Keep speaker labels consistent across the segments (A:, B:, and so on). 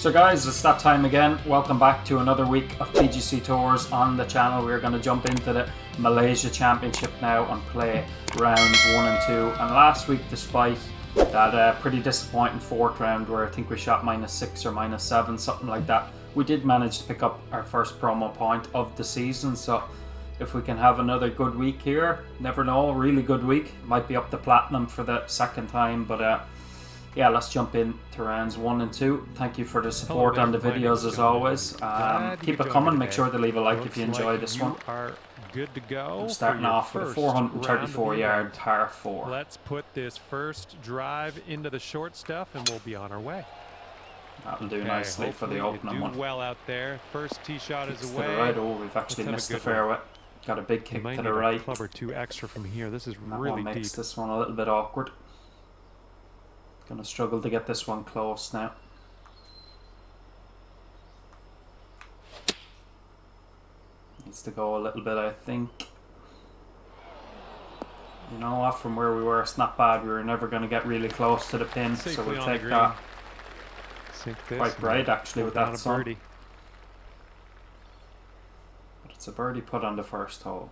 A: So guys, it's that time again. Welcome back to another week of TGC tours on the channel. We're going to jump into the Malaysia Championship now and play rounds 1 and 2. And last week, despite that pretty disappointing fourth round where I think we shot -6 or -7, something like that, we did manage to pick up our first promo point of the season. So if we can have another good week here, never know, really good week. Might be up to platinum for the second time, but yeah, let's jump into rounds 1 and 2. Thank you for the support on the videos as always. Keep it coming. Make sure to leave a like if you enjoy this one.
B: Good to go.
A: I'm starting off with a 434-yard par 4.
B: Let's put this first drive into the short stuff, and we'll be on our way.
A: That'll do nicely for the opening one.
B: Well out there. First tee shot is away.
A: To the right. Oh, we've actually missed the fairway. Got a big kick to the right.
B: A club or two extra from here. This is
A: that
B: really
A: one makes
B: deep.
A: This one a little bit awkward. Gonna struggle to get this one close now. Needs to go a little bit, I think. You know what, from where we were, it's not bad. We were never going to get really close to the pin, so we'll take that. Quite bright actually with that sun. But it's a birdie put on the first hole.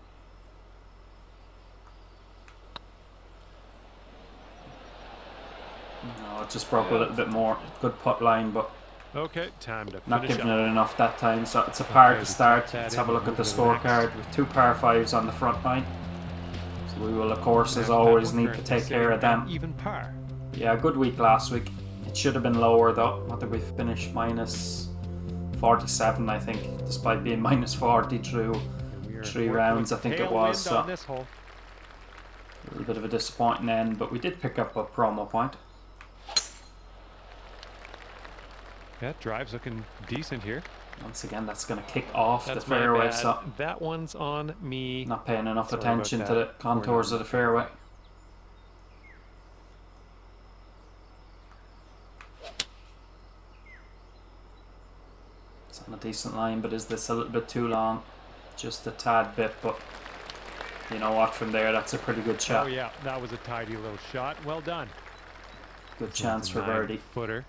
A: No, it just broke a little bit more. Good putt line, but
B: okay, time to
A: not giving it enough that time. So it's a par to start. Let's have a look at the scorecard with 2 par 5s on the front line. So we will, of course, as always, need to take care of them.
B: Even par.
A: Yeah, good week last week. It should have been lower though. What did we finish? -47, I think, despite being -40 through 3 rounds, I think it was. So a little bit of a disappointing end, but we did pick up a promo point.
B: Yeah, drive's looking decent here.
A: Once again, that's going to kick off the fairway. So
B: that one's on me.
A: Not paying enough attention to the contours of the fairway. It's on a decent line, but is this a little bit too long? Just a tad bit, but you know what, from there, that's a pretty good shot.
B: Oh yeah, that was a tidy little shot. Well done.
A: Good chance for birdie.
B: Footer.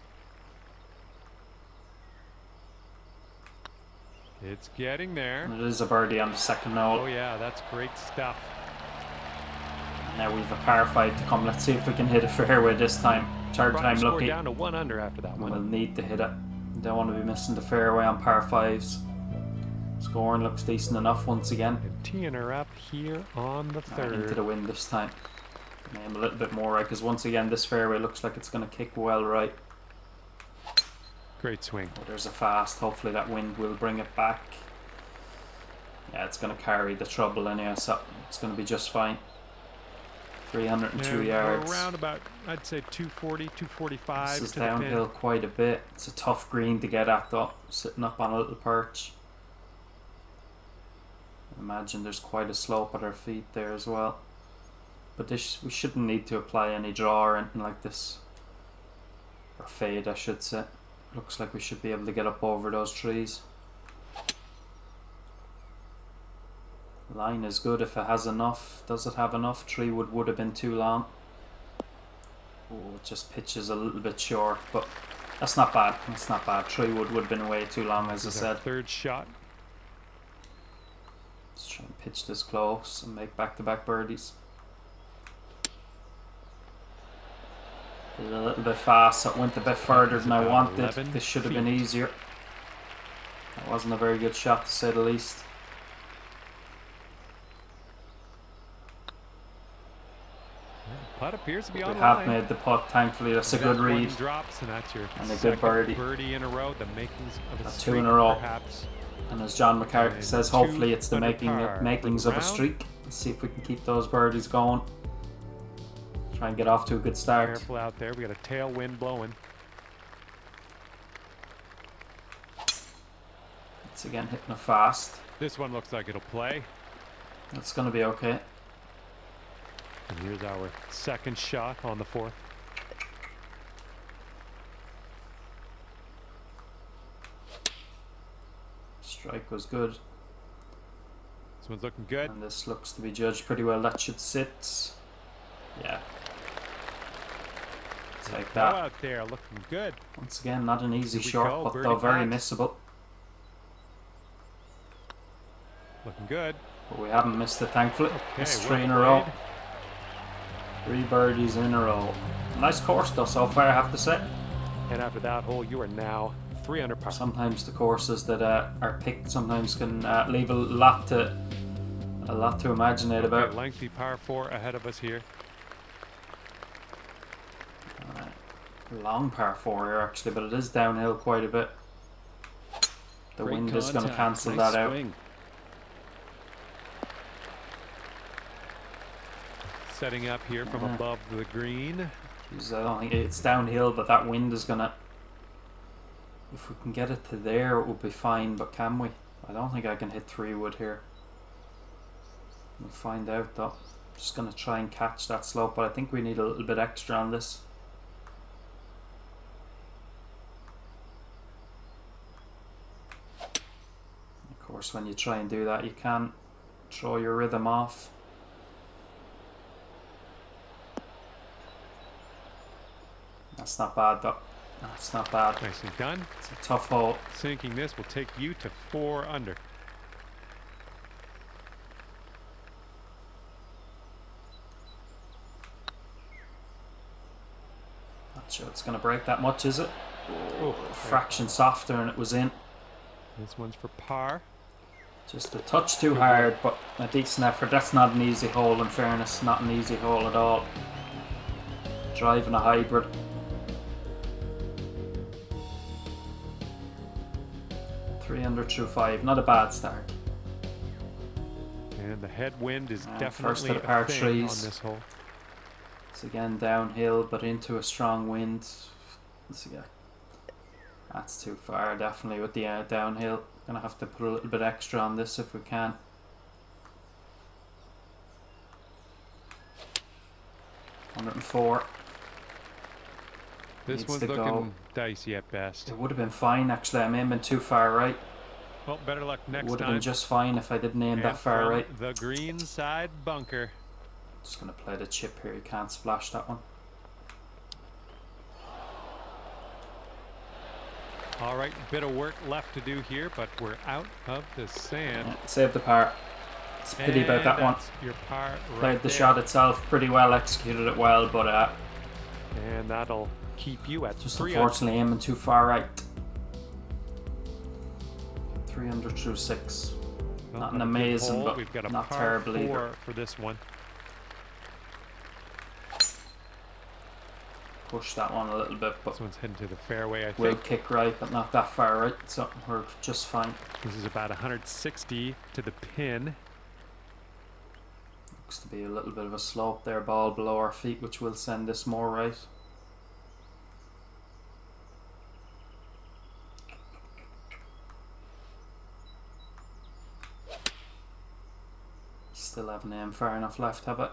B: It's getting there.
A: And it is a birdie on the second hole.
B: Oh yeah, that's great stuff.
A: And now we've a par 5 to come. Let's see if we can hit a fairway this time. Third time lucky.
B: Down to 1 under after that one.
A: We'll need to hit it. Don't want to be missing the fairway on par 5s. Scoring looks decent enough once again.
B: And teeing her up here on the third.
A: Into the wind this time. Aim a little bit more right, because once again this fairway looks like it's going to kick well right.
B: Great swing.
A: Oh, there's a fast. Hopefully that wind will bring it back. Yeah, it's going to carry the trouble anyhow, so it's going to be just fine. 302 yards.
B: We're around about, I'd say 240, 245.
A: This is downhill quite a bit. It's a tough green to get at though, sitting up on a little perch. Imagine there's quite a slope at our feet there as well. But this, we shouldn't need to apply any draw or anything like this. Or fade, I should say. Looks like we should be able to get up over those trees. Line is good if it has enough. Does it have enough? 3 would have been too long. Oh, it just pitches a little bit short, but that's not bad. That's not bad. 3 would have been way too long, as I said.
B: Third shot.
A: Let's try and pitch this close and make back-to-back birdies. Did it a little bit fast, so it went a bit further than I wanted. This should have been easier. That wasn't a very good shot, to say the least.
B: Putt appears to be on
A: we have made the putt, thankfully. That's a good read.
B: Drops, and that's your
A: and a good birdie.
B: Birdie in a row, the makings of a streak,
A: 2 in a row.
B: Perhaps.
A: And as John McCarthy says, hopefully it's the makings of a streak. Let's see if we can keep those birdies going. Try and get off to a good start.
B: Careful out there, we got a tailwind blowing.
A: It's again hitting it fast.
B: This one looks like it'll play.
A: That's going to be okay.
B: And here's our second shot on the 4th.
A: Strike was good.
B: This one's looking good.
A: And this looks to be judged pretty well. That should sit. Yeah. Take
B: Go
A: that.
B: out there, looking good.
A: Once again, not an easy
B: Here we
A: shot,
B: go,
A: but
B: birdie
A: though very
B: putt.
A: missable.
B: Looking good.
A: But we haven't missed it, thankfully.
B: Okay,
A: Missed
B: well
A: 3 in a row.
B: played.
A: 3 birdies in a row. Nice course though so far, I have to say.
B: And after that hole, you are now 3 under par.
A: Sometimes the courses that are picked sometimes can leave a lot to imaginate about.
B: Lengthy par 4 ahead of us here.
A: Long par 4 here actually, but it is downhill quite a bit. The
C: Great
A: wind is going to
C: contact.
A: cancel
C: Nice
A: that out.
C: swing.
B: Setting up here from above the green.
A: Jeez, I don't think it's downhill, but that wind is going to... If we can get it to there, it would be fine, but can we? I don't think I can hit 3 wood here. We'll find out though. Just going to try and catch that slope, but I think we need a little bit extra on this. Of course, when you try and do that, you can throw your rhythm off. That's not bad though. That's not bad.
B: Nicely done.
A: It's a tough hole.
B: Sinking this will take you to 4 under.
A: Not sure it's going to break that much, is it?
B: Oh,
A: A fraction softer and it was in.
B: This one's for par.
A: Just a touch too hard, but a decent effort. That's not an easy hole, in fairness. Not an easy hole at all. Driving a hybrid. Three under through 5. Not a bad start.
B: And the headwind is
A: First
B: definitely
A: of the par
B: a thing
A: threes.
B: on this hole.
A: It's again downhill, but into a strong wind. That's too far, definitely, with the downhill. Gonna have to put a little bit extra on this if we can. $104.
B: This
A: Needs
B: one's
A: to
B: looking
A: go.
B: dicey at best.
A: It would have been fine, actually. I'm aiming too far right.
B: Well, better luck
A: It
B: next
A: would have
B: time.
A: been just fine if I didn't aim that
B: And
A: far
B: from
A: right.
B: the green side bunker.
A: Just gonna play the chip here. You can't splash that one.
B: All right, bit of work left to do here, but we're out of the sand.
A: Yeah, save the par. It's a pity about
B: And
A: that one.
B: that's your par right
A: Played the
B: there.
A: shot itself pretty well, executed it well, but
B: And that'll keep you at
A: just
B: 3 under.
A: unfortunately aiming too far right. 3 under through 6.
B: Well,
A: Not an
B: another good
A: amazing,
B: hole.
A: but
B: We've got a
A: not
B: par
A: terrible
B: 4
A: either.
B: for this one.
A: Push that one a little bit, but
B: This one's heading to the fairway, I
A: will
B: think.
A: kick right, but not that far right, so we're just fine.
B: This is about 160 to the pin.
A: Looks to be a little bit of a slope there, ball below our feet, which will send this more right. Still haven't aimed far enough left, have I?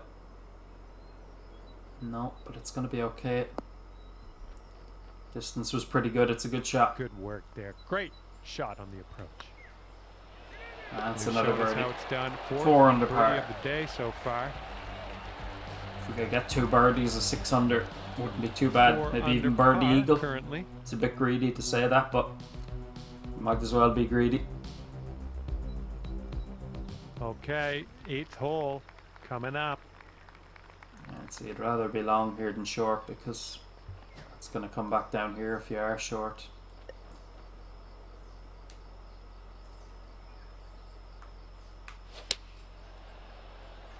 A: No, but it's going to be okay. Distance was pretty good. It's a good shot.
B: Good work there. Great shot on the approach.
A: And it's
B: You
A: another
B: showed us
A: birdie.
B: how it's done.
A: 4 under
B: birdie
A: par.
B: of the day so far.
A: If we could get 2 birdies, a 6 under wouldn't be too bad.
B: 4
A: Maybe even
B: under
A: birdie
B: par
A: eagle.
B: currently.
A: It's a bit greedy to say that, but might as well be greedy.
B: Okay, 8th hole coming up.
A: I'd say you'd rather be long here than short because it's going to come back down here if you are short.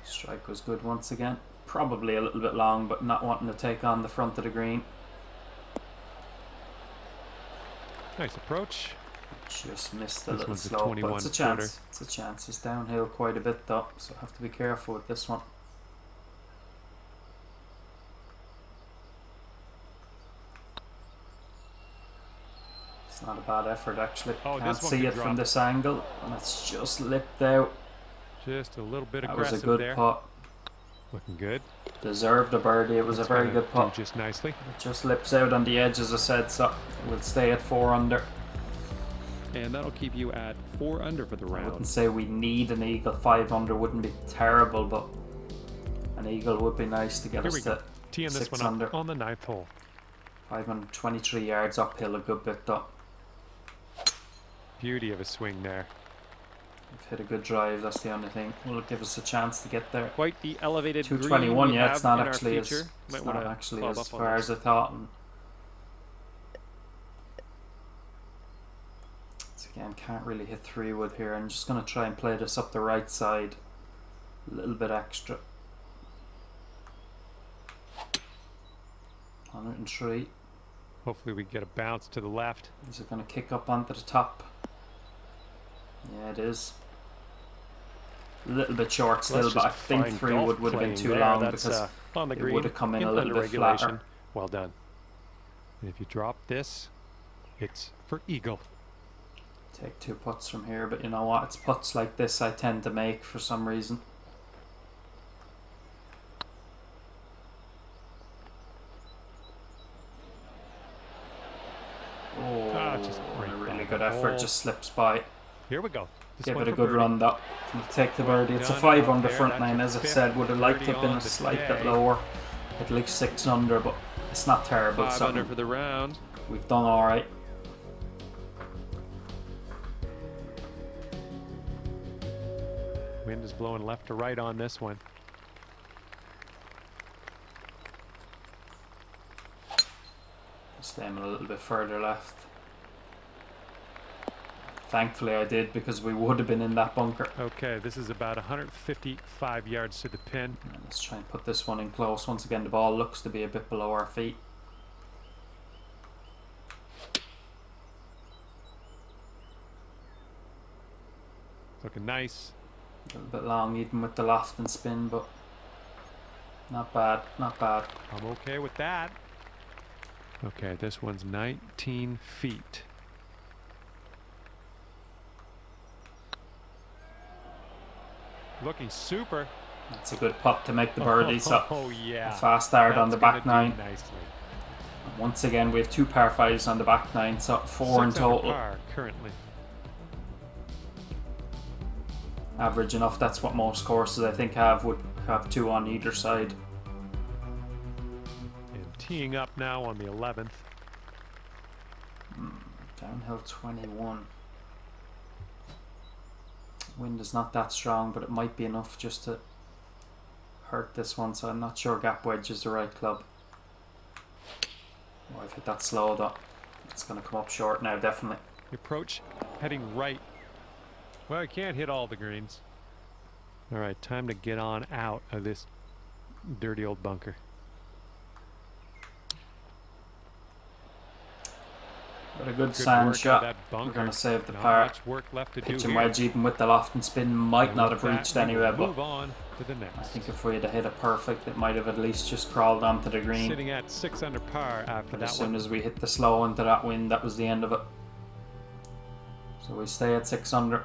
A: Strike was good once again. Probably a little bit long, but not wanting to take on the front of the green.
B: Nice approach.
A: Just missed the
B: This
A: little
B: one's a
A: slope, but
B: 21
A: it's a chance. It's a chance. It's downhill quite a bit though, so I have to be careful with this one. It's not a bad effort actually.
B: Oh,
A: Can't
B: this one
A: see
B: could
A: it from
B: drop.
A: this angle, and it's just lipped out.
B: Just a little bit
A: That was
B: aggressive
A: a good
B: there.
A: putt.
B: Looking good.
A: Deserved a birdie. It was
B: That's
A: a very
B: gonna
A: good putt.
B: do just nicely.
A: It just lips out on the edge, as I said, so we'll stay at 4 under.
C: And that'll keep you at 4 under for the
A: I wouldn't
C: round.
A: say we need an eagle. 5 under wouldn't be terrible, but an eagle would be nice to get
B: Here
A: us
B: we go.
A: to
B: Teeing this
A: 6
B: one
A: under.
B: up on the 9th hole.
A: 523 yards uphill a good bit though.
B: Beauty of a swing there.
A: We've hit a good drive, that's the only thing. Will it give us a chance to get there?
C: Quite the elevated
A: 221,
C: green we
A: yeah,
C: have
A: it's not
C: in our
A: actually as,
C: feature.
A: it's
C: Might
A: not
C: wanna
A: actually
C: bob
A: as
C: up on
A: far
C: this.
A: as I thought. And again, can't really hit 3-wood here. I'm just going to try and play this up the right side a little bit extra. 103.
B: Hopefully we get a bounce to the left.
A: Is it going to kick up onto the top? Yeah, it is. A little bit short still, but I think 3-wood would have been too long because
B: on the
A: it
B: green,
A: would have come in a little
B: under
A: bit flatter.
B: regulation. Well done. And if you drop this, it's for eagle.
A: Take 2 putts from here, but you know what? It's putts like this I tend to make for some reason. Oh,
B: just right
A: a really
B: by
A: good
B: the
A: effort,
B: hole.
A: just slips by.
B: Here we go. This
A: Give
B: one
A: it a
B: for
A: good
B: birdie.
A: run though. We'll take the birdie. It's a
B: done
A: 5
B: out
A: under
B: there.
A: front
B: That's
A: nine,
B: your
A: as I
B: fifth
A: said. Would have liked to have
B: birdie
A: been
B: on
A: a
B: the
A: slight bit
B: day.
A: lower. At least 6 under, but it's not terrible.
C: 5
A: Something
C: under for the round.
A: we've done alright.
B: Wind is blowing left to right on this one.
A: Just aim a little bit further left. Thankfully I did, because we would have been in that bunker.
B: Okay, this is about 155 yards to the pin.
A: And let's try and put this one in close. Once again, the ball looks to be a bit below our feet.
B: Looking nice.
A: A little bit long even with the loft and spin, but not bad, not bad.
B: I'm okay with that. Okay, this one's 19 feet. Looking super.
A: That's a good putt to make the birdie. So
B: Oh yeah.
A: a fast start on the
B: That's
A: back
B: gonna do
A: 9.
B: nicely.
A: Once again, we have 2 par 5s on the back 9, so 4 in
B: 6 under
A: total.
B: par currently.
A: Average enough. That's what most courses I think would have 2 on either side.
B: And teeing up now on the 11th.
A: Downhill 21. Wind is not that strong, but it might be enough just to hurt this one, so I'm not sure gap wedge is the right club. Oh, I've hit that slow though. It's going to come up short now, definitely.
B: The approach heading right. Well, I can't hit all the greens. All right, time to get on out of this dirty old bunker.
A: But a good
B: Good
A: sand
B: work out
A: shot.
B: of that bunker.
A: We're going to save the
B: Not
A: par.
B: much work left to do
A: Pitch and
B: here.
A: wedge even with the loft and spin might not have
B: With that,
A: reached
B: we
A: anywhere,
B: will
A: but
B: move on to the next.
A: I think if we had hit it perfect, it might have at least just crawled onto the green.
B: Sitting at 6 under par after
A: But
B: that
A: as soon
B: one.
A: as we hit the slow into that wind, that was the end of it. So we stay at 6 under.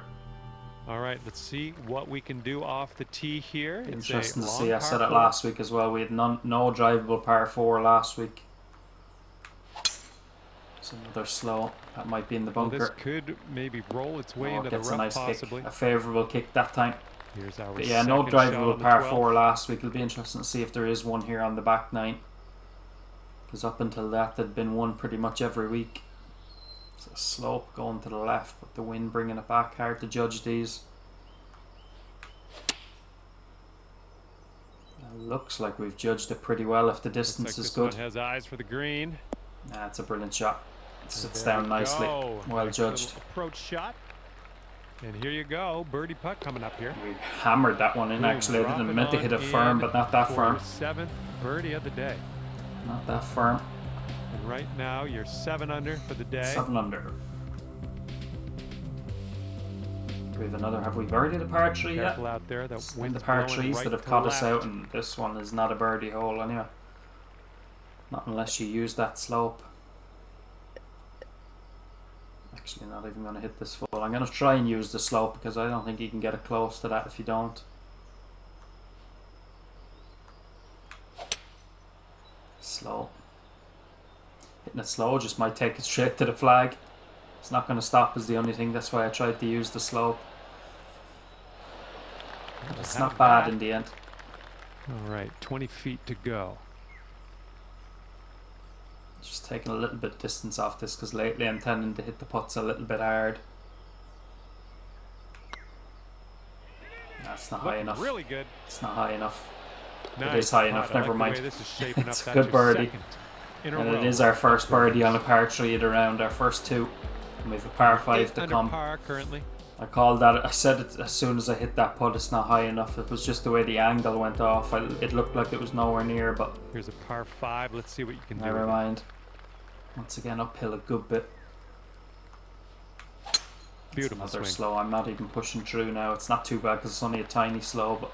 B: All right, let's see what we can do off the tee here. It's a
A: Interesting to
B: long
A: see. I
B: par
A: said it
B: four.
A: last week as well. We had no drivable par 4 last week. It's another slow. That might be in the
B: Well,
A: bunker.
B: this could maybe roll its way
A: Oh,
B: into
A: it
B: the
A: gets
B: rough,
A: a nice
B: possibly.
A: kick. A favourable kick that time.
B: Here's our
A: But yeah, no
B: second shot
A: drivable
B: on the
A: par
B: 12th.
A: 4 last week. It'll be interesting to see if there is one here on the back 9. Because up until that, there'd been one pretty much every week. It's a slope going to the left, but the wind bringing it back. Hard to judge these. Looks like we've judged it pretty well if the
B: Looks
A: distance
B: like
A: is
B: this
A: good.
B: one has eyes for the green.
A: That's a brilliant shot. It sits
B: There
A: down
B: we
A: nicely.
B: go.
A: Well
B: Nice
A: judged.
B: little approach shot. And here you go, birdie putt coming up here.
A: We hammered that one in
B: Boom,
A: actually. I
B: drop
A: didn't
B: it
A: meant to hit it
B: on
A: firm,
B: in
A: but not that
B: for
A: firm.
B: your 7th birdie of the day.
A: Not that firm.
B: And right now you're 7 under for the day.
A: 7 under. We have another. Have we birdied a par 3 yet?
B: Careful out there, that
A: It's
B: wind's
A: the par
B: blowing
A: 3s
B: right
A: that have
B: to
A: caught
B: the
A: us out,
B: left.
A: and this one is not a birdie hole anyway. Not unless you use that slope. Actually, not even going to hit this full. I'm going to try and use the slope because I don't think you can get it close to that if you don't. Slow. Hitting it slow just might take it straight to the flag. It's not going to stop is the only thing. That's why I tried to use the slope. But it's not bad in the end.
B: All right, 20 feet to go.
A: Just taking a little bit of distance off this because lately I'm tending to hit the putts a little bit hard. That's not high enough.
B: Really good.
A: It's not high enough.
B: Nice
A: It is high
B: putt.
A: enough.
B: I like
A: Never
B: the
A: mind.
B: way this is shaping
A: It's
B: up.
A: a good
B: That's your
A: birdie.
B: second in a
A: And
B: row.
A: it is our first birdie on a par 3 of the round. Our first 2. And we have a par 5 to
B: under
A: come.
B: par currently.
A: I called that. I said it as soon as I hit that putt. It's not high enough. It was just the way the angle went off. It looked like it was nowhere near, but
B: Here's a par 5. Let's see what you can do.
A: never mind. Once again, uphill a good bit.
B: Beautiful
A: Another
B: swing.
A: slow. I'm not even pushing through now. It's not too bad because it's only a tiny slow, but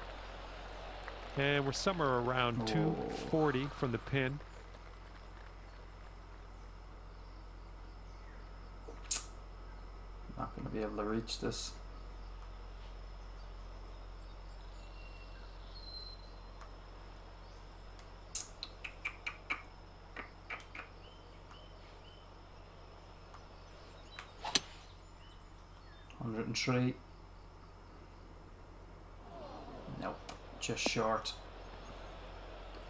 B: And we're somewhere around 240 from the pin.
A: not going to be able to reach this. $103. Nope, just short.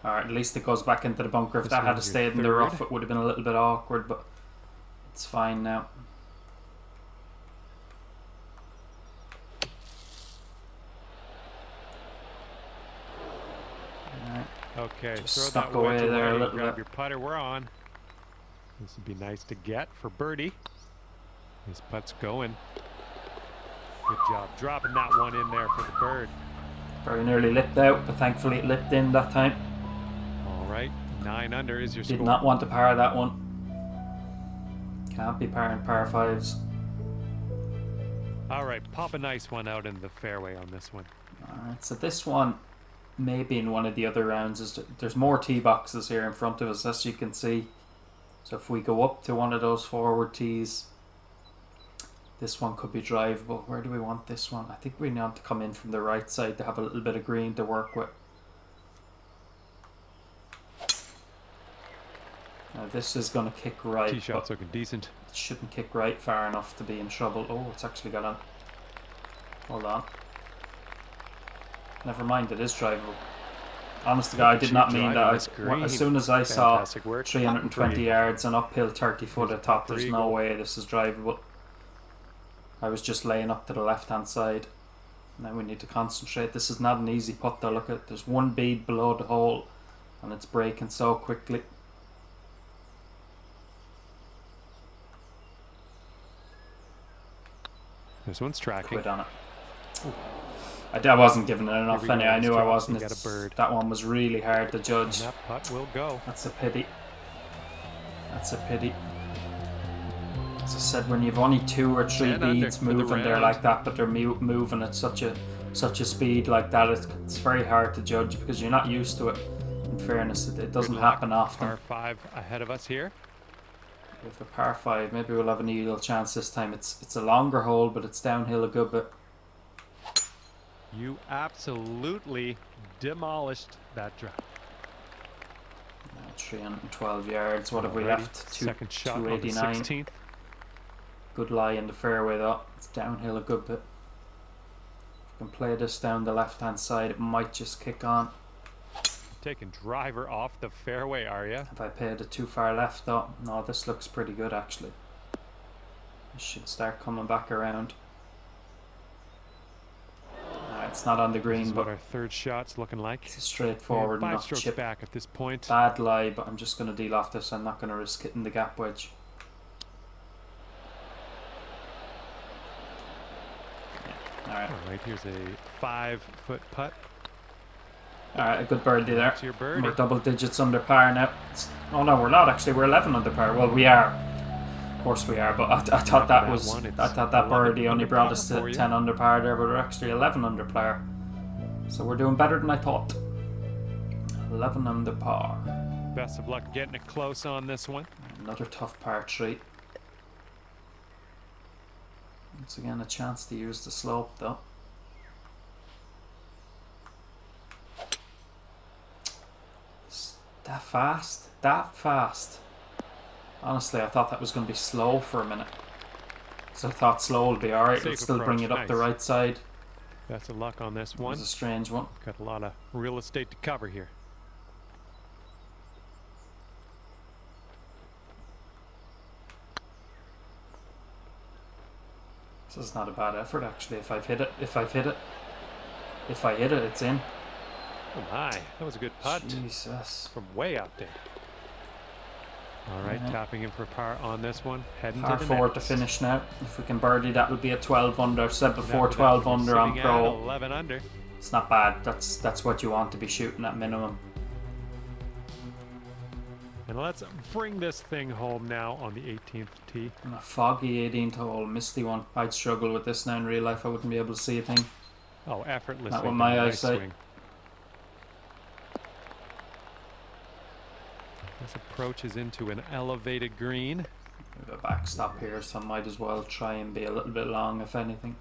A: Alright, at least it goes back into the bunker. If that had stayed in the rough, it would have been a little bit awkward, but it's fine now. Alright,
B: Okay,
A: just
B: throw
A: stuck
B: that wedge
A: away there a
B: away.
A: little
B: Grab
A: bit.
B: your putter. We're on. This would be nice to get for birdie. This putt's going. Good job dropping that one in there for the bird.
A: Very nearly lipped out, but thankfully it lipped in that time.
B: All right, 9 under is your
A: Did
B: score.
A: not want to par that one. Can't be parring par 5s.
B: All right, pop a nice one out in the fairway on this one.
A: Alright, so this one, maybe in one of the other rounds, there's more tee boxes here in front of us, as you can see. So if we go up to one of those forward tees, this one could be drivable. Where do we want this one? I think we need to come in from the right side to have a little bit of green to work with. Now this is going to kick right.
B: Tee shot's looking decent.
A: It shouldn't kick right far enough to be in trouble. Oh, it's actually got on. Hold on. Never mind, it is drivable. Honest to God, I did not mean that. As soon as I saw
B: Fantastic work.
A: 320 yards and uphill 30 foot, I thought there's no
B: Eagle.
A: way this is drivable. I was just laying up to the left hand side. Now we need to concentrate. This is not an easy putt though. Look at, there's one bead below the hole and it's breaking so quickly.
B: This one's tracking.
A: Quit on it. I wasn't giving it enough
B: Here we
A: anyway.
B: go,
A: I knew
B: let's
A: I
B: go.
A: wasn't.
B: You got a bird.
A: That one was really hard to
B: And
A: judge.
B: that putt will go.
A: That's a pity. That's a pity. As I said, when you've only 2 or 3
B: 10 under
A: beads
B: for the
A: moving there
B: round.
A: like that, but they're moving at such a speed like that, it's very hard to judge because you're not used to it. In fairness, it doesn't
B: Good luck.
A: happen often.
B: Par 5 ahead of us here.
A: With the par 5, maybe we'll have an eagle chance this time. It's a longer hole, but it's downhill a good bit.
B: You absolutely demolished that drop.
A: 312 yards. What have we
B: Alrighty,
A: left?
B: Second shot on the
A: 289.
B: 16th.
A: Good lie in the fairway though. It's downhill a good bit. If we can play this down the left hand side, it might just kick on.
B: Taking driver off the fairway, are you?
A: Have I played it too far left though? No, this looks pretty good actually. This should start coming back around. It's not on the
B: This
A: green,
B: is what
A: but
B: our third shot's looking like.
A: it's a straightforward
B: And 5
A: enough
B: strokes
A: chip.
B: back at this point.
A: Bad lie, but I'm just going to deal off this. I'm not going to risk hitting the gap wedge. Yeah. Alright.
B: All right, here's a 5-foot putt.
A: Alright, a good birdie there.
B: That's your birdie.
A: We're double digits under par now. Oh no, we're not actually. We're 11 under par. Well, we are. Of course we are, but I thought that was.
B: one, it's
A: I thought that
B: 11
A: birdie only
B: under
A: brought
B: par
A: us
B: for
A: to
B: you.
A: 10 under par there, but we're actually 11 under par. So we're doing better than I thought. 11 under par.
B: Best of luck getting it close on this one.
A: Another tough par 3. Once again, a chance to use the slope though. That fast? That fast? Honestly, I thought that was going to be slow for a minute. So I thought slow would be alright. It'll
B: Safe
A: still bring
B: approach,
A: it up the
B: nice.
A: right side.
B: Best of luck on this
A: It
B: one.
A: was a strange one.
B: Got a lot of real estate to cover here.
A: This is not a bad effort actually. If I hit it, it's in.
B: Oh my, that was a good putt.
A: Jesus.
B: From way out there. All right, tapping in for par on this one. Heading
A: Par
B: to the
A: 4
B: next.
A: to finish now. If we can birdie, that would be a 12 under. I've said before,
B: That would
A: 12
B: actually be
A: under on
B: sitting
A: pro.
B: at 11 under.
A: It's not bad. That's what you want to be shooting at minimum.
B: And let's bring this thing home now on the 18th tee.
A: And a foggy 18th hole, misty one. I'd struggle with this now in real life. I wouldn't be able to see a thing.
B: Oh, effortlessly.
A: Not with my
B: Nice
A: eyesight.
B: swing. This approach is into an elevated green.
A: We have a backstop here, so I might as well try and be a little bit long, if anything.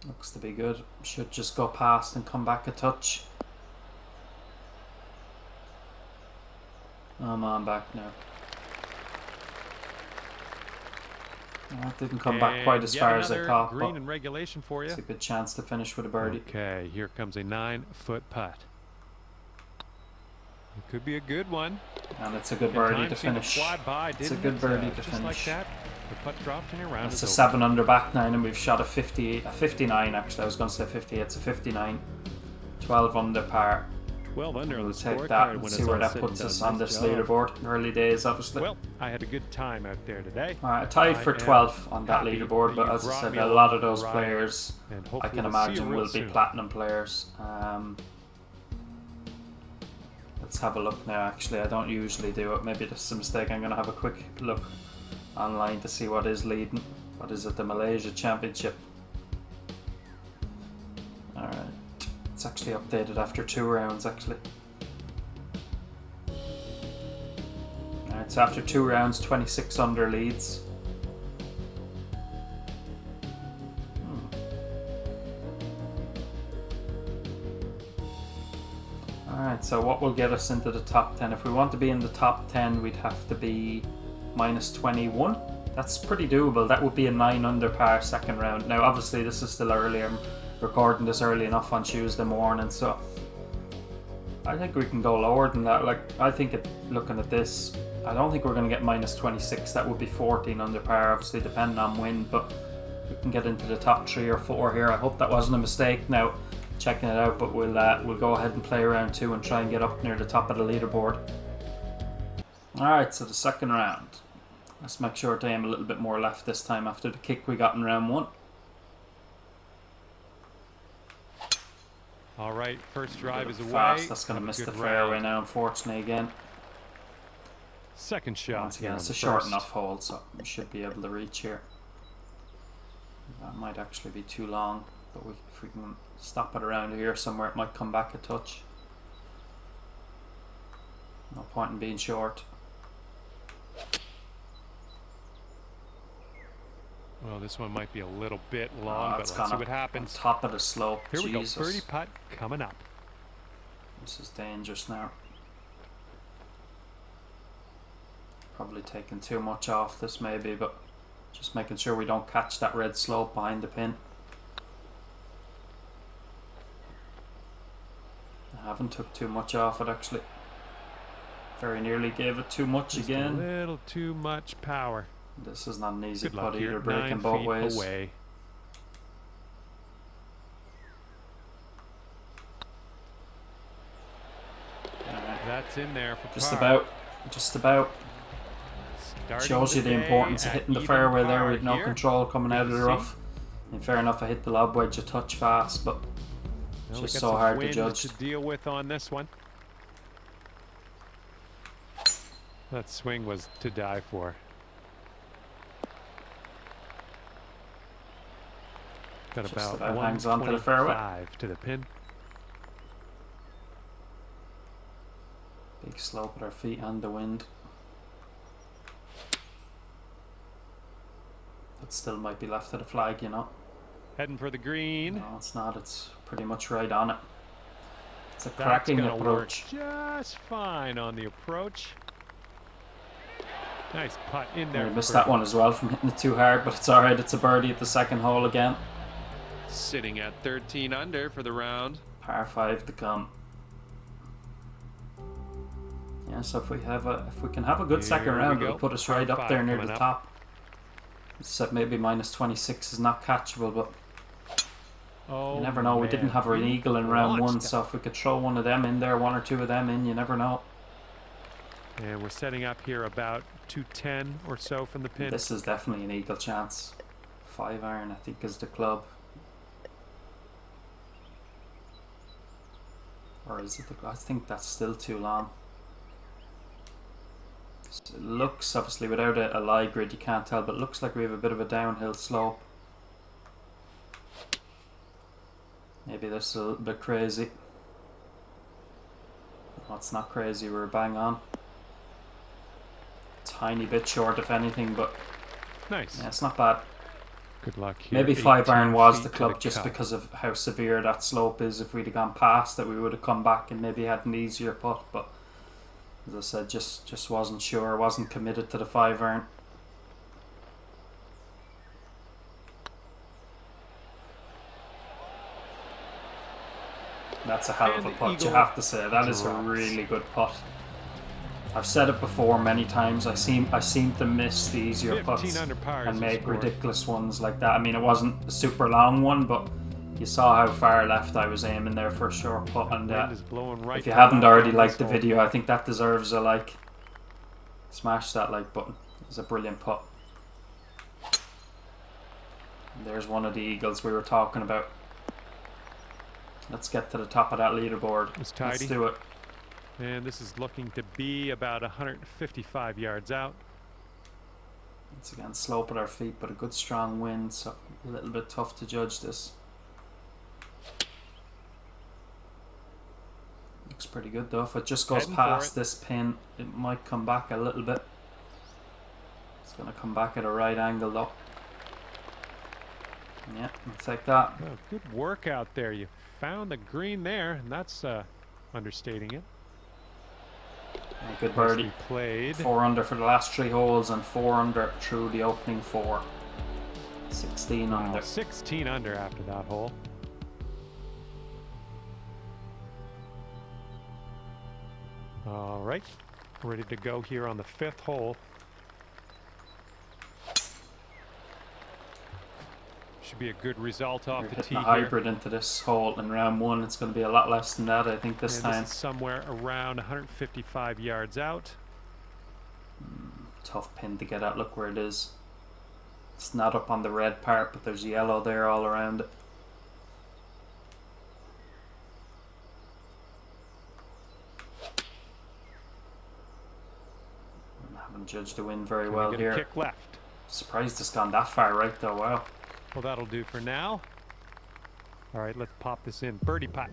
A: Looks to be good. Should just go past and come back a touch. I'm on back now. That didn't come back quite as far as I thought,
B: green
A: but
B: in regulation for you.
A: it's a good chance to finish with a birdie.
B: Okay, here comes a 9-foot putt. It could be a good one.
A: And it's a good
B: And
A: birdie
B: time
A: to
B: seemed
A: finish.
B: fly by,
A: It's a
B: didn't
A: good
B: it?
A: birdie to
B: Just
A: finish.
B: like that, the putt dropped and your round
A: It's
B: is
A: a
B: over.
A: 7 under back 9, and we've shot a 59 actually. I was going to say 50. It's a 59. 12 under par.
C: 12 under on
A: We'll
C: the
A: take
C: scorecard
A: that
C: when
A: and
C: it's
A: see where
C: all
A: that
C: said
A: puts
C: and
A: us
C: done.
A: on
C: Nice
A: this
C: job.
A: leaderboard. Early days, obviously.
B: Well, I had a good time out there today.
A: I tied for
B: I am
A: 12th on that
B: happy
A: leaderboard,
B: that
A: but
B: you
A: as I
B: brought
A: said,
B: me
A: a
B: along
A: lot of
B: for the
A: those
B: ride,
A: players
B: and
A: I
B: hopefully
A: can
B: we'll see you
A: imagine
B: real
A: will be
B: soon.
A: platinum players. Let's have a look now. Actually, I don't usually do it. Maybe this is a mistake. I'm going to have a quick look online to see what is leading. What is it? The Malaysia Championship. Alright. It's actually updated after 2 rounds, actually. Alright, so after 2 rounds, 26 under leads. Alright, so what will get us into the top 10? If we want to be in the top 10, we'd have to be minus 21. That's pretty doable. That would be a 9 under par second round. Now, obviously, this is still early. I'm recording this early enough on Tuesday morning, so I think we can go lower than that. Like, I think looking at this, I don't think we're going to get minus 26. That would be 14 under par, obviously, depending on wind, but we can get into the top 3 or 4 here. I hope that wasn't a mistake. Now, checking it out, but we'll go ahead and play round 2 and try and get up near the top of the leaderboard. Alright, so the second round. Let's make sure to aim a little bit more left this time after the kick we got in round 1.
B: All right, first drive is away.
A: Fast. That's going to
B: Have a
A: miss
B: good
A: the fairway
B: round.
A: now, unfortunately, again.
B: Second shot.
A: Once again,
B: here
A: it's
B: on
A: a
B: the
A: short
B: first.
A: enough hole, so we should be able to reach here. That might actually be too long, but if we can stop it around here somewhere, it might come back a touch. No point in being short.
B: Well, this one might be a little bit long, but
A: It's
B: let's see
A: gone
B: what
A: on
B: happens.
A: top of the slope.
B: Here we
A: Jesus.
B: go, birdie putt coming up.
A: This is dangerous now. Probably taking too much off this maybe, but just making sure we don't catch that red slope behind the pin. I haven't took too much off it actually. Very nearly gave it too much
B: Just
A: again.
B: a little too much power.
A: This is not an easy
B: Good luck
A: putt
B: here.
A: either, breaking
B: 9
A: both
B: feet
A: ways.
B: away. That's in there for
A: Just
B: par.
A: about.
B: Starting
A: Shows you the
B: day
A: importance of
B: at
A: hitting the
B: even
A: fairway there
B: par
A: with no
B: here.
A: control coming out of the
B: TGC.
A: rough. And fair enough, I hit the lob wedge a touch fast, but
B: Well, we
A: just
B: got
A: so
B: some
A: hard to
B: wind
A: judge.
B: to deal with on this one. That swing was to die for. Got
A: Just
B: about
A: about hangs on to the fairway.
B: 125 to the pin.
A: Big slope at our feet and the wind. That still might be left of the flag, you know.
B: Heading for the green.
A: No, it's not. It's pretty much right on it. It's a
B: That's
A: cracking
B: gonna
A: approach.
B: work just fine on the approach. Nice putt in there.
A: I
B: for
A: missed that
B: birdie.
A: one as well from hitting it too hard, but it's alright. It's a birdie at the second hole again.
C: Sitting at 13 under for the round.
A: Par 5 to come. Yeah, Yeah, so if we can have a good second
B: Here we
A: round,
B: go.
A: it'll put us
B: Par
A: right up
B: five
A: there near
B: coming
A: the
B: up.
A: top. Except maybe minus 26 is not catchable, but
B: Oh,
A: you never know. We didn't
B: man.
A: have an eagle in round one,
B: Launched
A: so if we could throw one of them in there, one or two of them in, you never know.
B: And we're setting up here about 210 or so from the pin.
A: This is definitely an eagle chance. 5 iron, I think, is the club. Or is it the... I think that's still too long. It looks, obviously without a lie grid you can't tell, but it looks like we have a bit of a downhill slope. Maybe this is a little bit crazy. No, it's not crazy, we're bang on. Tiny bit short if anything, but
B: Nice.
A: yeah, it's not bad.
B: Good luck here.
A: Maybe 5 iron
B: 18
A: was
B: feet
A: the
B: to
A: club just
B: cut.
A: because of how severe that slope is. If we'd have gone past it, we would have come back and maybe had an easier putt, but as I said, just wasn't sure, wasn't committed to the 5 iron. That's a hell of a
B: And
A: putt, you
B: eagle
A: have to say. That is a
B: drops.
A: really good putt. I've said it before many times. I seem to miss the easier
B: 15
A: putts
B: under par is
A: and
B: the
A: make
B: score.
A: ridiculous ones like that. I mean, it wasn't a super long one, but you saw how far left I was aiming there for a short putt. And
B: Wind is blowing right
A: if you
B: to
A: haven't
B: left
A: already
B: on
A: liked
B: this
A: the
B: hole.
A: video, I think that deserves a like. Smash that like button. It's a brilliant putt. And there's one of the eagles we were talking about. Let's get to the top of that leaderboard.
B: It's
A: Let's
B: tidy.
A: do it.
B: And this is looking to be about 155 yards out.
A: Once again, slope at our feet, but a good strong wind, so a little bit tough to judge this. Looks pretty good though. If it just goes
B: Heading for
A: past
B: it.
A: this pin, it might come back a little bit. It's going to come back at a right angle though. Yeah, we'll take that.
B: Oh, good work out there. You found the green there, and that's understating it.
A: A good birdie.
B: Nicely played.
A: 4 under for the last 3 holes and 4 under through the opening 4. 16
B: Wow,
A: under.
B: 16 under after that hole. All right, ready to go here on the 5th hole. Should be a good result off
A: We're
B: the
A: hitting
B: tee
A: a
B: here.
A: hybrid into this hole in round 1. It's going to be a lot less than that, I think, this
B: And
A: time.
B: this is somewhere around 155 yards out.
A: Tough pin to get at. Look where it is. It's not up on the red part, but there's yellow there all around it. I haven't judged the wind very
B: Gonna
A: well
B: get a
A: here.
B: kick left.
A: Surprised it's gone that far right though. Wow.
B: Well, that'll do for now. All right, let's pop this in. Birdie putt.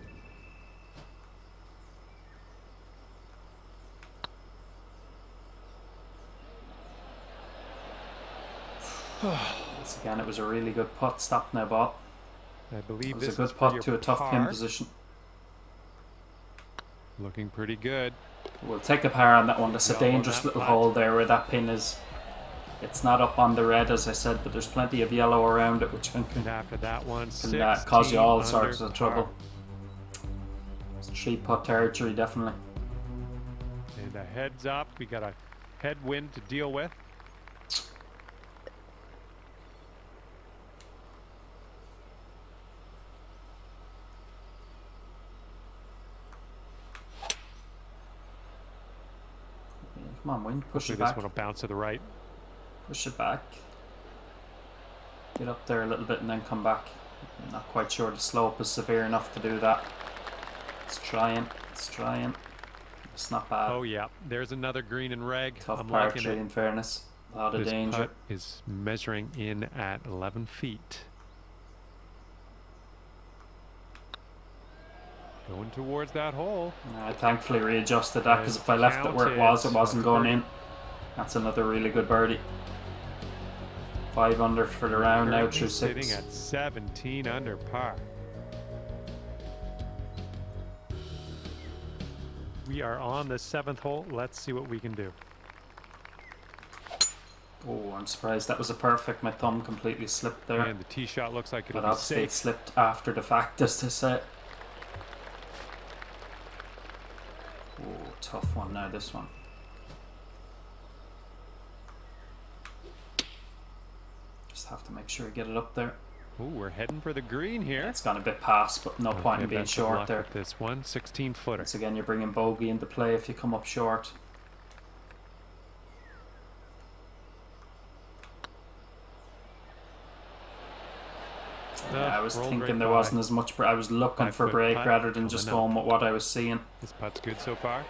A: Once again, it was a really good putt. Stop now, Bob.
B: I believe
A: It was
B: this
A: a
B: is
A: good
B: for
A: putt
B: your
A: to a tough pin
B: par.
A: position.
B: Looking pretty good.
A: We'll take a par on that one. That's a
B: Yellow on
A: dangerous
B: that
A: little
B: putt.
A: hole there where that pin is. It's not up on the red, as I said, but there's plenty of yellow around it, which can
B: And after that one,
A: cause you all
B: 16
A: sorts
B: under
A: of trouble.
B: par.
A: It's 3-putt territory, definitely.
B: And a heads up, we got a headwind to deal with.
A: Come on, wind. Push
B: Hopefully
A: it
B: this
A: back.
B: one will bounce to the right.
A: Push it back. Get up there a little bit and then come back. I'm not quite sure the slope is severe enough to do that. It's trying. It's trying. It's not bad.
B: Oh yeah, there's another green and reg.
A: Tough
B: I'm
A: par
B: liking
A: 3
B: it.
A: in fairness. A lot of
B: This
A: danger.
B: putt is measuring in at 11 feet. Going towards that hole.
A: I thankfully readjusted that because
B: And
A: if I left it where it was, it
B: counted.
A: wasn't
B: That's a
A: going
B: birdie.
A: in. That's another really good birdie. 5 under for the round now
B: Currently
A: through
B: sitting
A: 6.
B: at 17 under par. We are on the 7th hole. Let's see what we can do.
A: Oh, I'm surprised that was a perfect. My thumb completely slipped there.
B: And the tee shot looks like it'll
A: But
B: be
A: obviously it
B: safe.
A: slipped after the fact, as to say. Oh, tough tough one now, this one. Just have to make sure you get it up there.
B: Ooh, we're heading for the green here.
A: It's gone a bit past, but no point in being
B: best of
A: short
B: luck
A: there.
B: with this one, 16-footer.
A: Once again, you're bringing bogey into play if you come up short. Yeah, I was thinking there wasn't as much. I was looking for break rather than just going with what I was seeing.
B: This putt's good so far.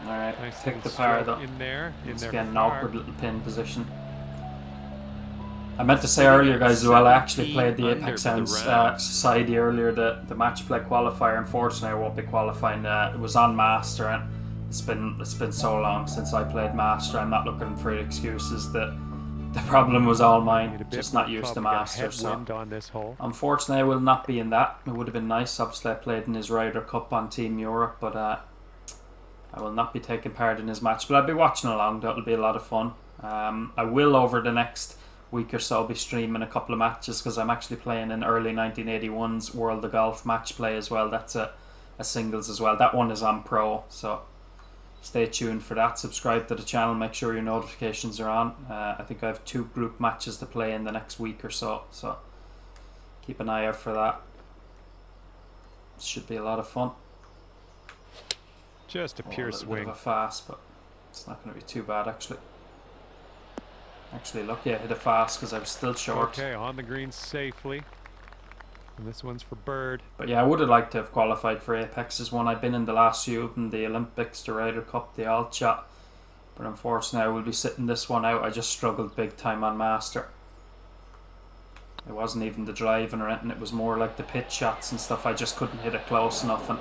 A: All right,
B: Nice
A: pick the
B: little
A: par
B: stroke
A: though.
B: in there.
A: It's
B: In
A: again
B: there
A: an
B: for par.
A: awkward little pin position. I meant to say earlier, guys, as well, I actually played the Apex Sounds Society earlier, the match play qualifier. Unfortunately, I won't be qualifying. It was on Master, and it's been so long since I played Master. I'm not looking for excuses. The problem was all mine, just not used to Master. So
B: on this hole.
A: unfortunately, I will not be in that. It would have been nice. Obviously, I played in his Ryder Cup on Team Europe, but I will not be taking part in his match. But I'll be watching along. That'll be a lot of fun. I will, over the next week or so, be streaming a couple of matches because I'm actually playing in early 1981's World of Golf match play as well. That's a singles as well. That one is on Pro, so stay tuned for that. Subscribe to the channel, make sure your notifications are on. I think I have 2 group matches to play in the next week or so keep an eye out for that. Should be a lot of fun.
B: Just a pure
A: a little
B: swing.
A: bit of a fast, but it's not going to be too bad actually. Actually, lucky I hit it fast because I was still short.
B: Okay, on the green safely. And this one's for Bird.
A: But yeah, I would have liked to have qualified for Apex's one. I've been in the last few of them, the Olympics, the Ryder Cup, the Alt Chat. But unfortunately, I will be sitting this one out. I just struggled big time on Master. It wasn't even the driving or anything. It was more like the pitch shots and stuff. I just couldn't hit it close enough. And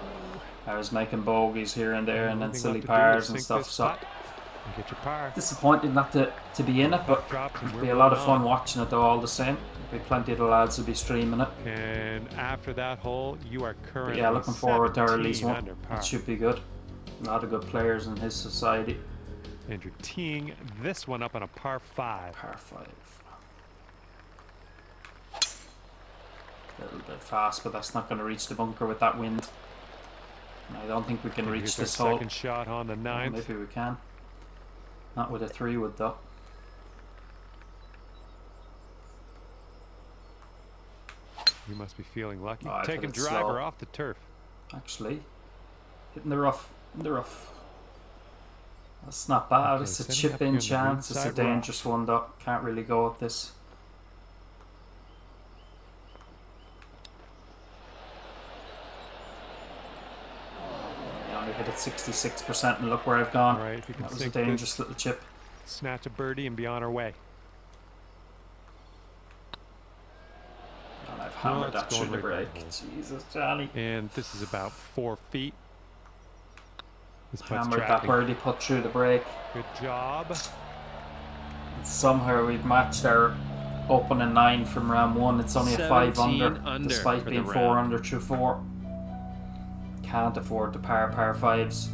A: I was making bogeys here and there and then silly pars and stuff. So
B: get your par.
A: Disappointed not to be in it, but it'll be a lot of fun watching it though all the same. There'll be plenty of the lads will be streaming it.
B: And after that hole, you are currently
A: But yeah, looking forward to Early's
B: 17
A: one.
B: under par.
A: It should be good. A lot of good players in his society.
B: And you're teeing this one up on a par 5.
A: Par 5. A little bit fast, but that's not going to reach the bunker with that wind. And I don't think we can reach this hole.
B: Second shot on the 9th.
A: Maybe we can. Not with a 3-wood though.
B: You must be feeling lucky.
A: Oh,
B: Taking driver off the turf.
A: Actually, hitting the rough. In the rough. That's not bad.
B: Okay,
A: It's a
B: setting up
A: chip-in
B: here on the
A: chance. It's a
B: inside
A: dangerous one though. Can't really go with this. I only hit it 66% and look where I've gone.
B: All right, if you can
A: That was a
B: sink
A: dangerous
B: this,
A: little chip.
B: snatch a birdie and be on our way.
A: And I've hammered
B: it's
A: that through the
B: going right
A: break.
B: down.
A: Jesus, Johnny.
B: And this is about 4 feet. This putt's
A: Hammered that
B: tracking.
A: birdie putt through the break.
B: Good job.
A: And somehow we've matched our opening 9 from round 1. It's only a 5 under, despite being 4 under through 4. Can't afford the par 5s.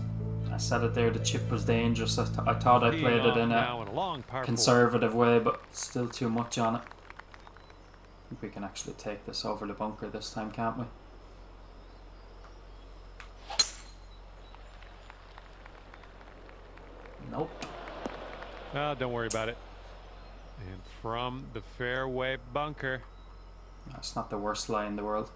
A: I said it there, the chip was dangerous. I thought I played it in a
B: long par
A: conservative way, but still too much on it. I think we can actually take this over the bunker this time, can't we? Nope.
B: Oh, don't worry about it. And from the fairway bunker.
A: That's not the worst lie in the world.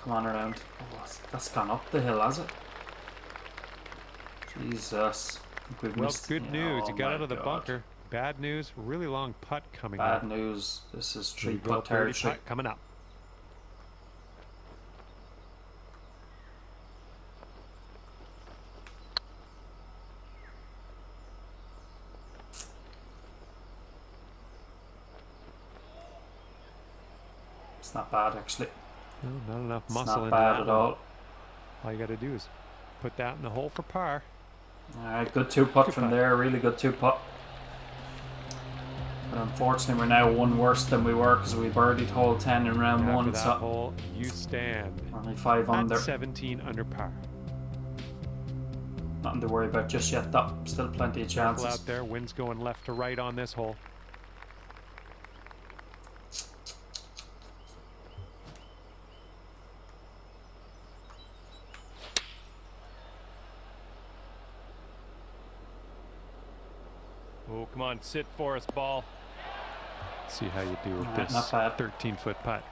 A: Come on around. Oh, that's gone up the hill, has it? Jesus. I think we've
B: Well,
A: missed.
B: good news. You got
A: my
B: out of the
A: God.
B: bunker. Bad news. Really long putt coming
A: Bad
B: up.
A: news. This is
B: There you
A: 3
B: go,
A: putt
B: birdie
A: territory.
B: putt coming up.
A: It's not bad actually.
B: No, not enough
A: It's
B: muscle
A: not
B: into
A: bad
B: that
A: at
B: one.
A: all.
B: All you got to do is put that in the hole for par.
A: Alright, good 2 putt from there. Really good 2 putt. But unfortunately, we're now 1 worse than we were because we birdied hole 10 in round
B: After
A: 1.
B: that
A: So
B: hole, you stand
A: only 5
B: at
A: under.
B: 17 under par.
A: Nothing to worry about just yet though. Still plenty of
B: Careful
A: chances.
B: out there. Wind's going left to right on this hole. Come on, sit for us, ball. See how you do with
A: Alright,
B: this
A: not bad.
B: 13-foot putt.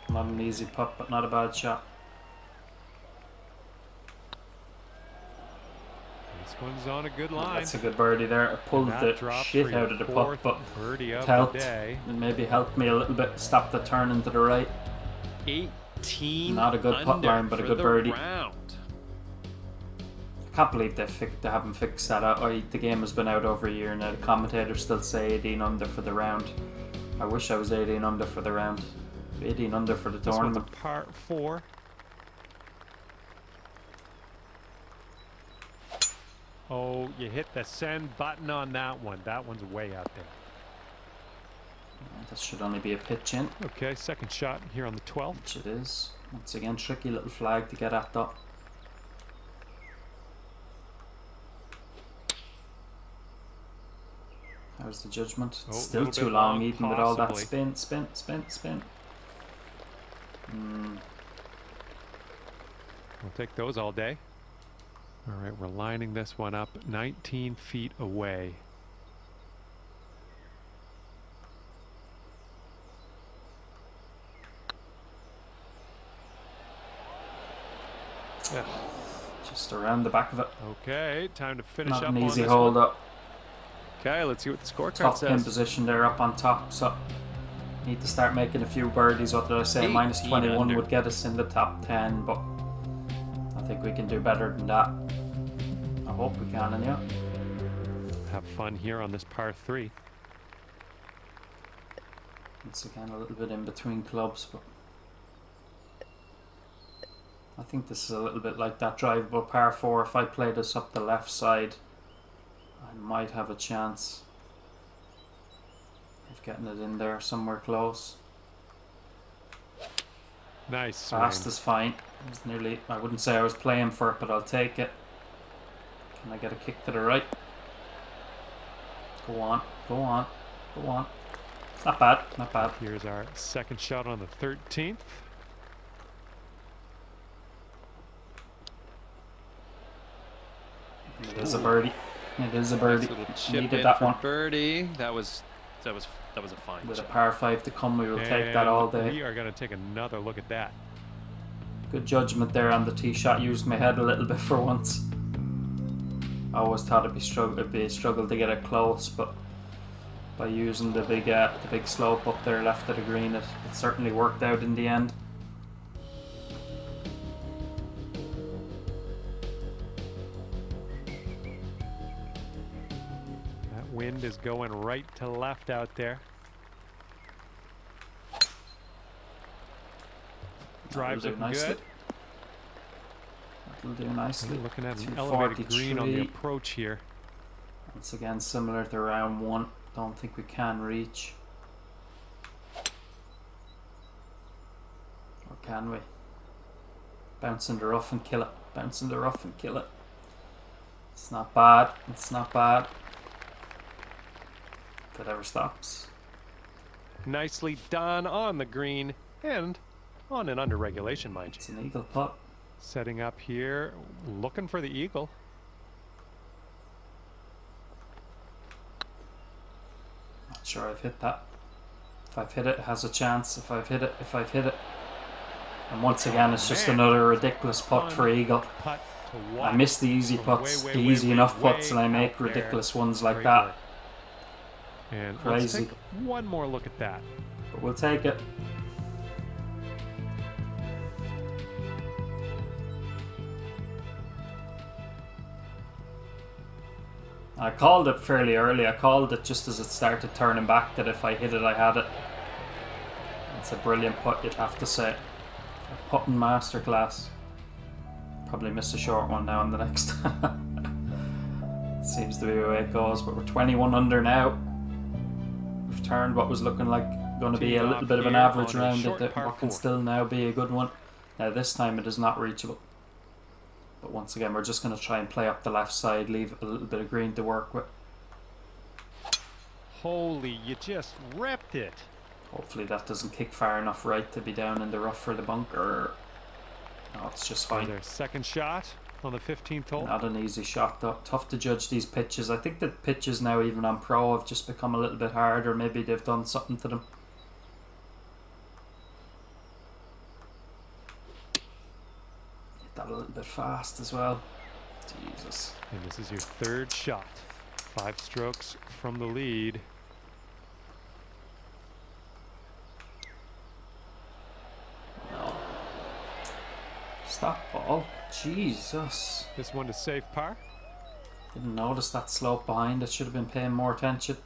A: Not an easy putt, but not a bad shot.
B: This one's on a good
A: Oh,
B: line.
A: that's a good birdie there. I pulled
B: And
A: the
B: that drops for
A: shit
B: your
A: out of the putt,
B: fourth
A: but
B: birdie
A: it
B: of
A: helped.
B: the day.
A: It maybe helped me a little bit. Stop the turn into the right.
B: 18
A: Not a good putt
B: under
A: line, but a
B: for
A: good
B: the
A: birdie.
B: round.
A: I can't believe they haven't fixed that out. The game has been out over a year now. The commentators still say 18 under for the round. I wish I was 18 under for the round. 18 under for the
B: This one's a
A: tournament.
B: par 4. Oh, you hit the send button on that one. That one's way out there.
A: This should only be a pitch in,
B: Okay, second shot here on the 12th.
A: which it is. Once again, tricky little flag to get at though. How's the judgment?
B: Oh,
A: It's still
B: little
A: too
B: bit
A: long,
B: long,
A: even with all that
B: possibly.
A: spin.
B: We'll take those all day. All right, we're lining this one up 19 feet away. Yeah.
A: Just around the back of it.
B: Okay, time to finish
A: Not
B: up
A: an
B: on
A: easy
B: this
A: hold
B: one.
A: up.
B: Okay, let's see what the scorecard
A: Top pin
B: says.
A: position there up on top, so need to start making a few birdies. What did I say? Minus
B: 18
A: 21
B: under.
A: would get us in the top 10, but I think we can do better than that. I hope we can, and yeah.
B: Have fun here on this par 3.
A: Once again, a little bit in between clubs, but I think this is a little bit like that drivable par 4. If I play this up the left side, I might have a chance of getting it in there somewhere close.
B: Nice
A: Fast
B: swing.
A: is fine. It was nearly, I wouldn't say I was playing for it, but I'll take it. Can I get a kick to the right? Go on, go on, go on. Not bad, not bad.
B: Here's our second shot on the 13th.
A: It is a birdie. It is a birdie.
C: Nice little chip
A: Needed
C: in
A: that
C: for
A: one.
C: birdie. That was a fine
A: With a
C: shot.
A: par 5 to come, we will take that
B: And
A: all
B: We
A: day.
B: are going to take another look at that.
A: Good judgment there on the tee shot. Used my head a little bit for once. I always thought it'd be a struggle to get it close, but by using the big slope up there left of the green, it certainly worked out in the end.
B: That wind is going right to left out there. Drive's
A: That'll do
B: looking
A: nicely.
B: good.
A: That'll do nicely.
B: We're looking at an elevated green on the
A: 243.
B: approach here.
A: Once again, similar to round 1. Don't think we can reach. Or can we? Bounce in the rough and kill it. Bounce in the rough and kill it. It's not bad. It's not bad. If it ever stops.
B: Nicely done on the green and on and under regulation, mind you.
A: It's an eagle putt.
B: Setting up here, looking for the eagle.
A: Not sure I've hit that. If I've hit it, it has a chance. If I've hit it. And once again, it's just
B: Man.
A: another ridiculous putt for eagle.
B: Putt to
A: I
B: watch.
A: miss the easy
B: From
A: putts,
B: way,
A: the
B: way,
A: easy
B: way,
A: enough
B: way
A: putts, and I make
B: out there.
A: ridiculous ones like
B: Great
A: that.
B: work. And
A: Crazy.
B: let's take one more look at that.
A: But we'll take it. I called it fairly early. I called it just as it started turning back that if I hit it, I had it. It's a brilliant putt, you'd have to say. A putting masterclass. Probably missed a short one now on the next. Seems to be the way it goes, but we're 21 under now. We've turned what was looking like going to be a
B: Teeing
A: little
B: off
A: bit of an
B: here
A: average
B: on a
A: round
B: short
A: into
B: par
A: what can
B: 4.
A: still now be a good one. Now this time it is not reachable. But once again, we're just going to try and play up the left side, leave a little bit of green to work with.
B: Holy, you just ripped it.
A: Hopefully that doesn't kick far enough right to be down in the rough for the bunker. No, it's just
B: For
A: fine.
B: their second shot. on the 15th hole.
A: Not an easy shot though. Tough to judge these pitches. I think that pitches now, even on pro, have just become a little bit harder. Maybe they've done something to them. Hit that a little bit fast as well. Jesus.
B: And this is your third shot. 5 strokes from the lead.
A: No. Stop ball. Jesus.
B: This one to save par.
A: Didn't notice that slope behind it. Should have been paying more attention.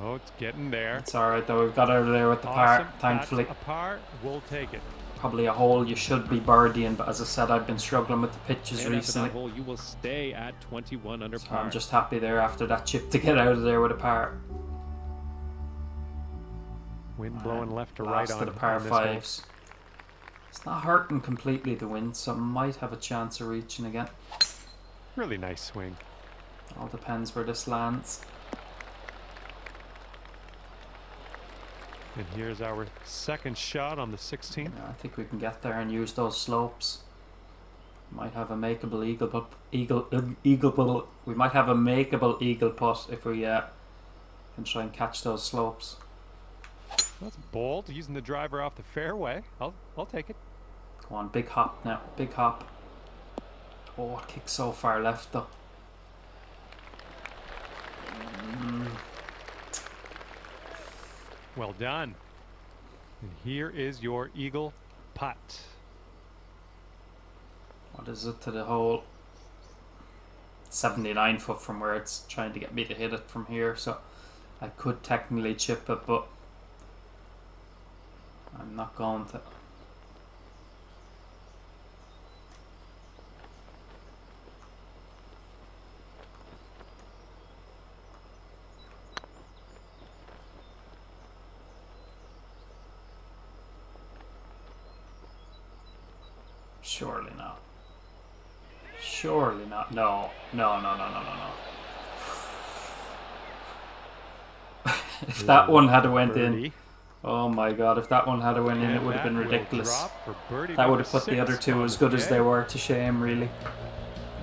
B: Oh, it's getting there.
A: It's alright though. We've got out of there with the par, thankfully.
B: That's a par. We'll take it.
A: Probably a hole you should be birdieing, but as I said, I've been struggling with the pitches
C: And after
A: recently.
C: that hole, you will stay at 21 under
A: So
C: par.
A: I'm just happy there after that chip to get out of there with a par.
B: Wind blowing left to right
A: Last
B: on
A: of the par
B: on this hole.
A: 5s. It's not hurting completely, the wind, so might have a chance of reaching again.
B: Really nice swing.
A: All depends where this lands.
B: And here's our second shot on the 16th.
A: Yeah, I think we can get there and use those slopes. Might have a makeable we might have a makeable eagle putt if we can try and catch those slopes.
B: That's bold, using the driver off the fairway. I'll take it.
A: Come on, big hop now, big hop. Oh, it kicks so far left though.
B: Well done. And here is your eagle putt.
A: What is it to the hole? 79 foot from where it's trying to get me to hit it from here, so I could technically chip it, but I'm not going to. Surely not. Surely not. No. No, no, no, no, no, no. If that one had went in, oh my god, if that one had went in, it would have been ridiculous. That would have put the other two as good as they were to shame, really.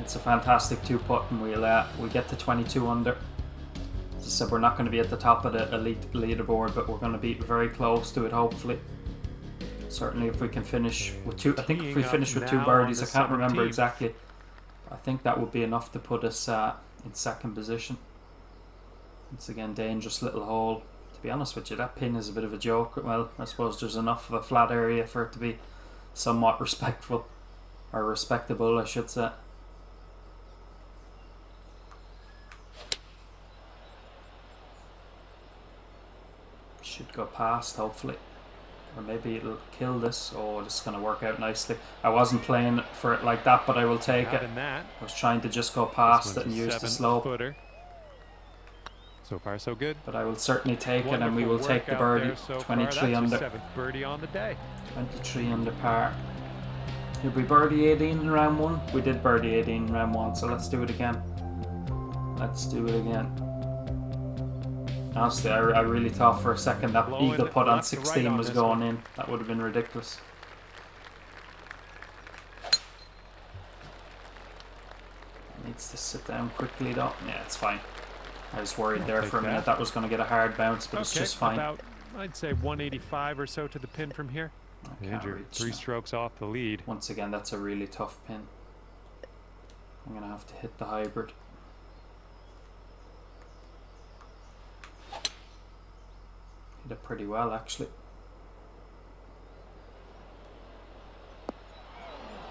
A: It's a fantastic 2-putt, and we get to 22 under. As I said, we're not going to be at the top of the elite leaderboard, but we're going to be very close to it, hopefully. Certainly if we can finish with 2, I think if we finish with 2 birdies, I can't remember exactly. I think that would be enough to put us in second position. Once again, dangerous little hole. To be honest with you, that pin is a bit of a joke. Well, I suppose there's enough of a flat area for it to be somewhat respectful, or respectable, I should say. Should go past, hopefully. Or maybe it'll kill this. Oh, this is going to work out nicely. I wasn't playing for it like that, but I will take it. I was trying to just go past it and use the slope.
B: Footer. So far, so good.
A: But I will certainly take it, and we will take the birdie. 23 under.
B: 7th birdie on the day.
A: 23 under par. Did we birdie 18 in round 1? We did birdie 18 in round 1, so let's do it again. Let's do it again. Honestly, I really thought for a second that eagle putt on 16 was going in. That would have been ridiculous. Needs to sit down quickly though. Yeah, it's fine. I was worried there for a minute that was going to get a hard bounce, but it's just fine.
B: About, I'd say 185 or so to the pin from here. And you're 3 strokes off the lead.
A: Once again, that's a really tough pin. I'm going to have to hit the hybrid. Hit it pretty well, actually.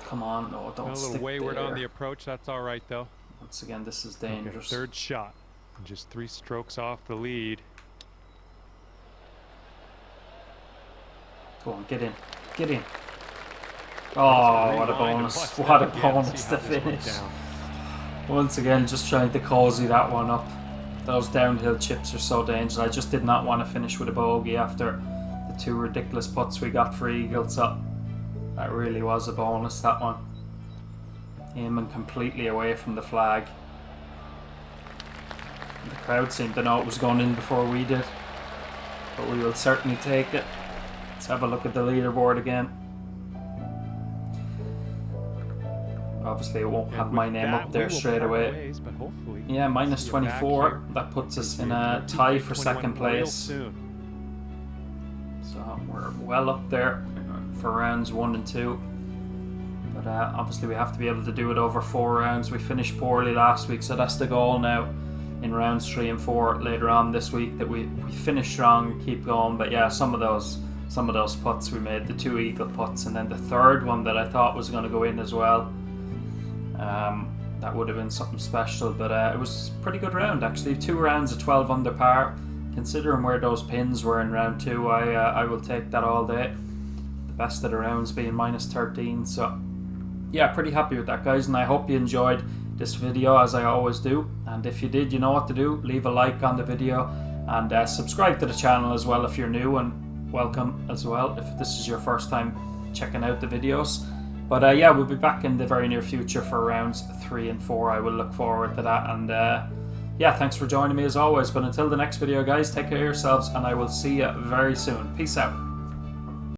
A: Come on, no, don't
B: a
A: stick
B: little wayward
A: there.
B: on the approach. That's all right, though.
A: Once again, this is dangerous.
B: Okay, 3rd shot. Just 3 strokes off the lead.
A: Go on, get in. Get in. Oh, what a bonus. What a bonus to finish. Once again, just trying to cozy that one up. Those downhill chips are so dangerous. I just did not want to finish with a bogey after the 2 ridiculous putts we got for eagle, so that really was a bonus, that one. Aiming completely away from the flag. And the crowd seemed to know it was going in before we did, but we will certainly take it. Let's have a look at the leaderboard again. Obviously, it won't
B: And
A: have
B: with
A: my name
B: that,
A: up there
B: we will
A: straight
B: part
A: away.
B: ways, but hopefully
A: Yeah, minus
B: see you back
A: 24.
B: here.
A: That puts us in
B: PGA
A: a
B: Tour
A: tie
B: 2K
A: for
B: 21
A: second
B: real
A: place.
B: soon.
A: So we're well up there for rounds 1 and 2. But obviously we have to be able to do it over 4 rounds. We finished poorly last week, so that's the goal now in rounds 3 and 4 later on this week, that we finish strong, keep going. But yeah, some of those putts we made, the 2 eagle putts, and then the third one that I thought was going to go in as well. That would have been something special, but it was a pretty good round actually. 2 rounds of 12 under par. Considering where those pins were in round 2, I will take that all day. The best of the rounds being minus 13. So yeah, pretty happy with that, guys, and I hope you enjoyed this video as I always do. And if you did, you know what to do. Leave a like on the video and subscribe to the channel as well if you're new, and welcome as well if this is your first time checking out the videos. But yeah, we'll be back in the very near future for rounds 3 and 4. I will look forward to that. And yeah, thanks for joining me as always. But until the next video, guys, take care of yourselves, and I will see you very soon. Peace out.